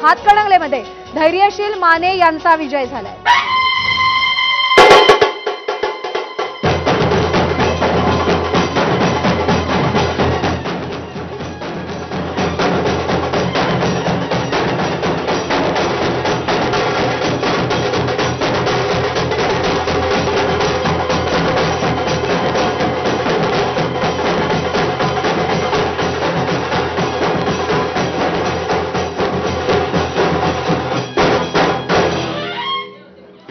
हातकणंगलेमध्ये धैर्यशील माने यांचा विजय झालाय।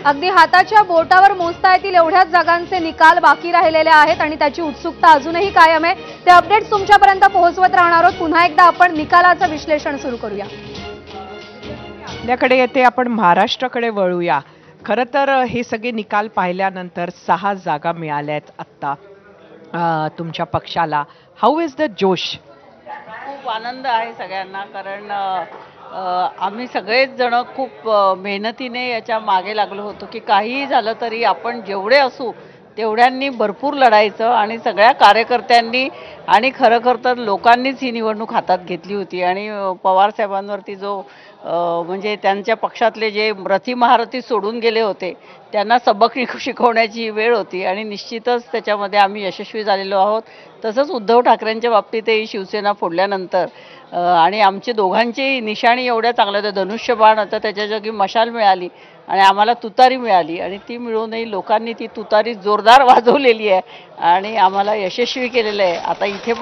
अगदी हाताच्या बोटावर मोजता येतील एवढ्याच जागांचे निकाल बाकी राहिलेले आहेत आणि त्याची उत्सुकता अजूनही कायम आहे। ते अपडेट्स तुमच्यापर्यंत पोहोचवत राहणार आहोत। पुन्हा एकदा आपण निकालाचं विश्लेषण सुरू करूया। आपल्याकडे येते आपण महाराष्ट्राकडे वळूया। खरं तर हे सगळे निकाल पाहिल्यानंतर 6 जागा मिळाल्यात आता तुमच्या पक्षाला। हाऊ इज द जोश? खूप आनंद आहे सगळ्यांना, कारण आम्ही सगळेच जण खूप मेहनतीने याच्या मागे लागलो होतो की काहीही झालं तरी आपण जेवढे असू तेवढ्यांनी भरपूर लढायचं आणि सगळ्या कार्यकर्त्यांनी आणि खरं तर लोकांनीच ही निवडणूक हातात घेतली होती। आणि पवार साहेबांवरती जो म्हणजे त्यांच्या पक्षातले जे रथी महारथी सोडून गेले होते त्यांना सबक शिकवण्याची वेळ होती आणि निश्चितच त्याच्यामध्ये आम्ही यशस्वी झालेलो आहोत। तसंच उद्धव ठाकरेंच्या बाबतीतही शिवसेना फोडल्यानंतर आणि आमचे दोघांची निशाणी एवढ्या चांगल्या होत्या, धनुष्यबाण होतं त्याच्या जागी मशाल मिळाली आणि आम्हाला तुतारी मिळाली आणि ती मिळूनही लोकांनी ती तुतारी जोरदार वाजवलेली आहे आणि आम्हाला यशस्वी केलेलं आहे। आता इथे